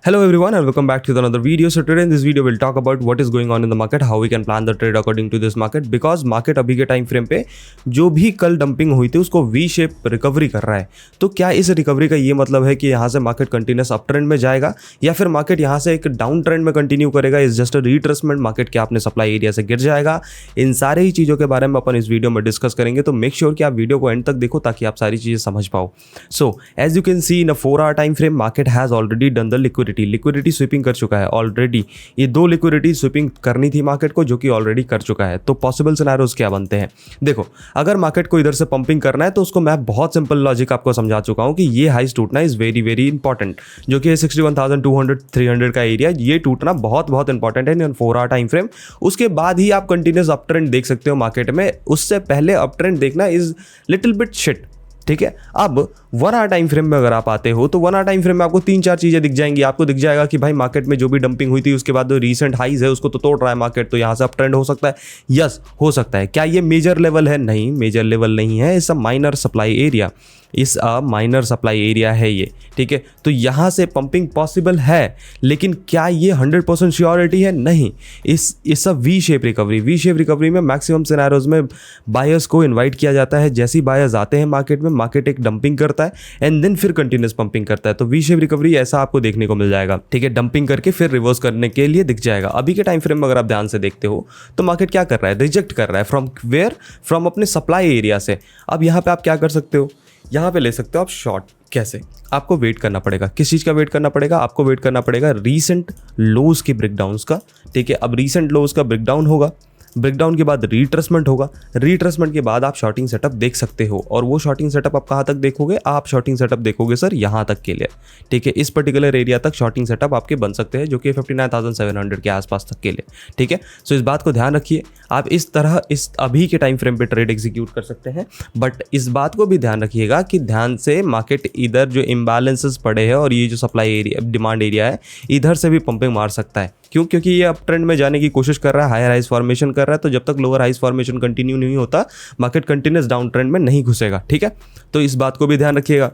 Hello everyone and welcome back to another video. So today in this video we'll talk about what is going on in the market, how we can plan the trade according to this market because market अभी के time frame पे जो भी कल dumping हुई थी उसको V shape recovery कर रहा है। तो क्या इस रिकवरी का ये मतलब है कि यहाँ से मार्केट कंटिन्यूस अप ट्रेंड में जाएगा या फिर मार्केट यहाँ से एक डाउन ट्रेंड में कंटिन्यू करेगा? Is just a retracement, market क्या अपने सप्लाई एरिया से गिर जाएगा? इन सारे ही चीज़ों के बारे में अपन इस वीडियो में डिस्कस करेंगे। तो मेक श्योर कि आप वीडियो को एंड तक देखो ताकि आप सारी चीज़ें समझ पाओ। So as you can see in a 4 hour time frame market has already done the liquidity sweeping कर चुका है ऑलरेडी। ये 2 लिक्विडिटी स्वीपिंग करनी थी मार्केट को जो कि ऑलरेडी कर चुका है। तो पॉसिबल सिनेरियोज क्या बनते हैं? देखो, अगर मार्केट को इधर से पंपिंग करना है तो उसको मैं बहुत सिंपल लॉजिक आपको समझा चुका हूं कि ये हाइस टूटना इज वेरी वेरी इंपॉर्टेंट, जो कि 61,200 300 का एरिया, ये टूटना बहुत बहुत इंपॉर्टेंट है इन 4 आवर टाइम फ्रेम। उसके बाद ही आप कंटिन्यूस अप ट्रेंड देख सकते हो मार्केट में। उससे पहले अप ट्रेंड देखना इज लिटिल बिट शिट, ठीक है। अब 1 आवर टाइम फ्रेम में अगर आप आते हो तो 1 आवर टाइम फ्रेम में आपको 3-4 चीज़ें दिख जाएंगी। आपको दिख जाएगा कि भाई मार्केट में जो भी डंपिंग हुई थी उसके बाद जो रीसेंट हाइज है उसको तो तोड़ रहा है मार्केट, तो यहाँ से अप ट्रेंड हो सकता है। यस, हो सकता है। क्या ये मेजर लेवल है? नहीं, मेजर लेवल नहीं है। इस माइनर सप्लाई एरिया, इस माइनर सप्लाई एरिया है ये, ठीक है। तो यहाँ से पंपिंग पॉसिबल है, लेकिन क्या ये 100% श्योरिटी है? नहीं। इस वी शेप रिकवरी में मैक्सिमम सिनेरियोज में बायर्स को इन्वाइट किया जाता है। जैसे ही बायर्स आते हैं मार्केट में, मार्केट एक डंपिंग करता है एंड देन फिर कंटिन्यूस पंपिंग करता है। तो वी शेप रिकवरी ऐसा आपको देखने को मिल जाएगा, ठीक है। डंपिंग करके फिर रिवर्स करने के लिए दिख जाएगा। अभी के टाइम फ्रेम में अगर आप ध्यान से देखते हो तो मार्केट क्या कर रहा है? रिजेक्ट कर रहा है। From where? फ्रॉम अपने सप्लाई एरिया से। अब यहाँ पे आप क्या कर सकते हो? यहाँ पे ले सकते हो आप शॉर्ट। कैसे? आपको वेट करना पड़ेगा। किस चीज़ का वेट करना पड़ेगा? आपको वेट करना पड़ेगा रीसेंट लोज के ब्रेकडाउन्स का, ठीक है। अब रीसेंट लोज का ब्रेकडाउन होगा, ब्रेकडाउन के बाद रिट्रेसमेंट होगा, रिट्रेसमेंट के बाद आप शॉर्टिंग सेटअप देख सकते हो। और वो शॉर्टिंग सेटअप आप कहाँ तक देखोगे? आप शॉर्टिंग सेटअप देखोगे सर यहाँ तक के लिए, ठीक है। इस पर्टिकुलर एरिया तक शॉर्टिंग सेटअप आपके बन सकते हैं, जो कि 59,700 के आसपास तक के लिए, ठीक है। सो इस बात को ध्यान रखिए। आप इस तरह इस अभी के टाइम फ्रेम पे ट्रेड एग्जीक्यूट कर सकते हैं, बट इस बात को भी ध्यान रखिएगा कि ध्यान से मार्केट इधर जो इम्बैलेंसेस पड़े हैं और ये जो सप्लाई एरिया डिमांड एरिया है, इधर से भी पंपिंग मार सकता है। क्यों? क्योंकि ये अप ट्रेंड में जाने की कोशिश कर रहा है, हायर हाइज फॉर्मेशन कर रहा है। तो जब तक लोअर हाइज फॉर्मेशन कंटिन्यू नहीं होता, मार्केट कंटिन्यूस डाउन ट्रेंड में नहीं घुसेगा, ठीक है। तो इस बात को भी ध्यान रखिएगा।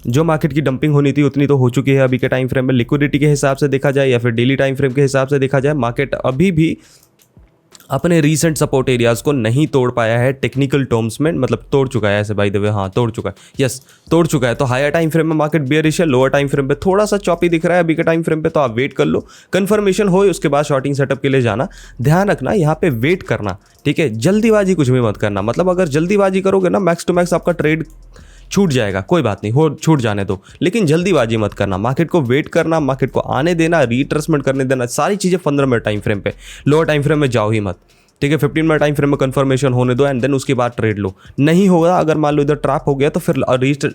जो मार्केट की डंपिंग होनी थी उतनी तो हो चुकी है अभी के टाइम फ्रेम में। लिक्विडिटी के हिसाब से देखा जाए या फिर डेली टाइम फ्रेम के हिसाब से देखा जाए, मार्केट अभी भी अपने रीसेंट सपोर्ट एरियाज को नहीं तोड़ पाया है टेक्निकल टर्म्स में। मतलब तोड़ चुका है, ऐसे बाय द वे, हाँ तोड़ चुका है, यस तोड़ चुका है। तो हायर टाइम फ्रेम में मार्केट बेयरिश है, लोअर टाइम फ्रेम पे थोड़ा सा चॉपी दिख रहा है अभी के टाइम फ्रेम पे। तो आप वेट कर लो, कंफर्मेशन हो उसके बाद शॉर्टिंग सेटअप के लिए जाना। ध्यान रखना यहाँ पे वेट करना, ठीक है। जल्दीबाजी कुछ भी मत करना। मतलब अगर जल्दीबाजी करोगे ना, मैक्स टू मैक्स आपका ट्रेड छूट जाएगा। कोई बात नहीं, हो छूट जाने दो, लेकिन जल्दीबाजी मत करना। मार्केट को वेट करना, मार्केट को आने देना, रिट्रेसमेंट करने देना, सारी चीज़ें 15 मिनट टाइम फ्रेम पे। लोअर टाइम फ्रेम में जाओ ही मत, ठीक है। 15 मिनट टाइम फ्रेम में कंफर्मेशन होने दो एंड देन उसके बाद ट्रेड लो। नहीं होगा, अगर मान लो इधर ट्रैप हो गया तो फिर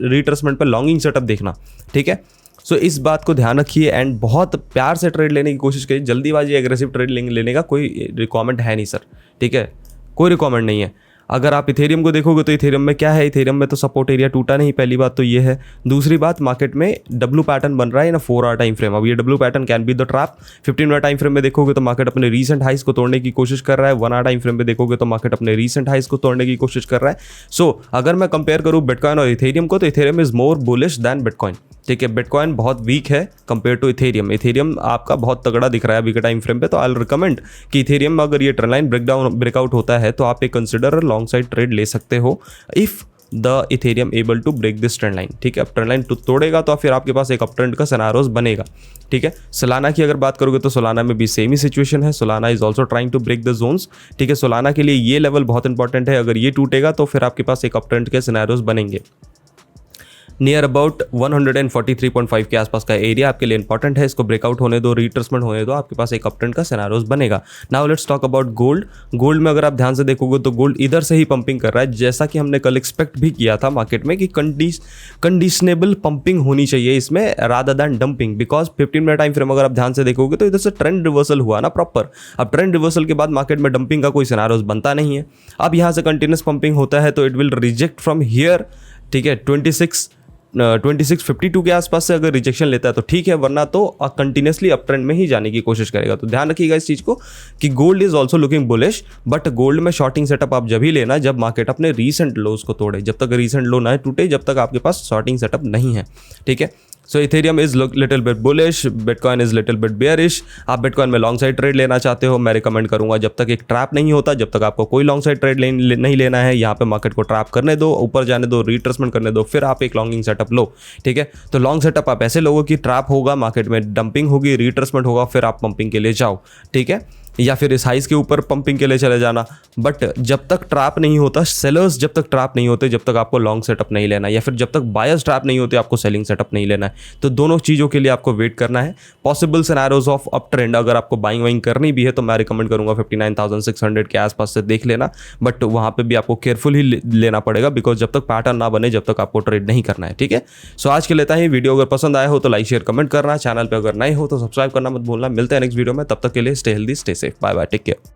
रिट्रेसमेंट पे लॉन्गिंग सेटअप देखना, ठीक है। सो इस बात को ध्यान रखिए एंड बहुत प्यार से ट्रेड लेने की कोशिश करिए। जल्दीबाजी एग्रेसिव ट्रेड लेने का कोई रिकमेंड है नहीं सर, ठीक है, कोई रिकमेंड नहीं है। अगर आप इथेरियम को देखोगे तो इथेरियम में क्या है? इथेरियम में तो सपोर्ट एरिया टूटा नहीं, पहली बात तो ये है। दूसरी बात, मार्केट में डब्ल्यू पैटर्न बन रहा है ना 4 आवर टाइम फ्रेम। अब ये W pattern can be the trap. 15 minute time frame में देखोगे तो मार्केट अपने रीसेंट हाइस को तोड़ने की कोशिश कर रहा है। 1 आवर टाइम फ्रेम में देखोगे तो मार्केट अपने रीसेंट हाइस को तोड़ने की कोशिश कर रहा है। सो अगर मैं कंपेयर करूँ बिटकॉइन और इथेरियम को, तो Ethereum is more bullish than Bitcoin, ठीक है। बिटकॉइन बहुत वीक है कंपेयर टू इथेरियम। इथेरियम आपका बहुत तगड़ा दिख रहा है अभी के टाइम फ्रेम पे। तो आई रिकमेंड कि इथेरियम में अगर ये ट्रेंड लाइन ब्रेकआउट होता है तो आप एक कंसिडर लॉन्ग साइड ट्रेड ले सकते हो if the Ethereum able to break this trend line, ठीक है। अब ट्रेंड लाइन तोड़ेगा तो फिर आपके पास एक अप ट्रेंड का सिनेरियोस बनेगा, ठीक है। सोलाना की अगर बात करोगे तो सोलाना में भी सेम ही सिचुएशन है। Solana is also trying to break the zones, ठीक है। सोलाना के लिए ये लेवल बहुत इंपॉर्टेंट है। अगर ये टूटेगा तो फिर आपके पास एक अप ट्रेंड के सिनेरियोस बनेंगे। नियर अबाउट 143.5 के आसपास का एरिया आपके लिए इंपॉर्टेंट है। इसको ब्रेकआउट होने दो, रिट्रेसमेंट होने दो, आपके पास एक अप ट्रेंड का सिनेरियोस बनेगा। Now let's talk about gold. Gold में अगर आप ध्यान से देखोगे तो गोल्ड इधर से ही पंपिंग कर रहा है, जैसा कि हमने कल एक्सपेक्ट भी किया था मार्केट में कि कंडीशनेबल पंपिंग होनी चाहिए इसमें rather than dumping. Because 15 minute time frame अगर आप ध्यान से देखोगे तो इधर से ट्रेंड रिवर्सल हुआ ना प्रॉपर। अब ट्रेंड रिवर्सल के बाद मार्केट में डंपिंग का कोई सिनेरियोस बनता नहीं है। अब यहाँ से कंटिन्यूस पंपिंग होता है तो it will reject from here, ठीक है। 2652 के आसपास से अगर रिजेक्शन लेता है तो ठीक है, वरना तो कंटिन्यूसली अप ट्रेंड में ही जाने की कोशिश करेगा। तो ध्यान रखिएगा इस चीज़ को कि gold is also looking bullish, but gold में शॉर्टिंग सेटअप आप जब ही लेना जब मार्केट अपने रीसेंट लोज को तोड़े। जब तक रीसेंट लो ना टूटे, जब तक आपके पास शॉर्टिंग सेटअप नहीं है, ठीक है। So Ethereum is little bit bullish, Bitcoin is little bit bearish. आप बिटकॉइन में लॉन्ग साइड ट्रेड लेना चाहते हो, मैं रिकमेंड करूंगा जब तक एक ट्रैप नहीं होता, जब तक आपको कोई लॉन्ग साइड ट्रेड नहीं लेना है, यहाँ पे मार्केट को ट्रैप करने दो, ऊपर जाने दो, रिट्रेसमेंट करने दो, फिर आप एक लॉन्गिंग सेटअप लो। ठीक है, तो लॉन्ग सेटअप आप ऐसे लोगों की ट्रैप होगा, मार्केट में डंपिंग होगी, रिट्रेसमेंट होगा, फिर आप पंपिंग के लिए जाओ। ठीक है, या फिर इस हाइस के ऊपर पंपिंग के लिए चले जाना। बट जब तक ट्रैप नहीं होता, सेलर्स जब तक ट्रैप नहीं होते, जब तक आपको लॉन्ग सेटअप नहीं लेना है, या फिर जब तक बायर्स ट्रैप नहीं होते आपको सेलिंग सेटअप नहीं लेना है। तो दोनों चीज़ों के लिए आपको वेट करना है। Possible scenarios of up trend अगर आपको बाइंग वाइंग करनी भी है तो मैं रिकमेंड करूंगा 59,600 के आसपास से देख लेना, बट वहाँ पे भी आपको केयरफुल ही लेना पड़ेगा, बिकॉज जब तक पैटर्न ना बने जब तक आपको ट्रेड नहीं करना है। ठीक है, सो आज के लेता ही वीडियो अगर पसंद आया हो तो लाइक शेयर कमेंट करना, चैनल पर अगर नए हो तो सब्सक्राइब करना मत भूलना। मिलते हैं नेक्स्ट वीडियो में, तब तक के लिए stay healthy stay safe, bye bye, take care.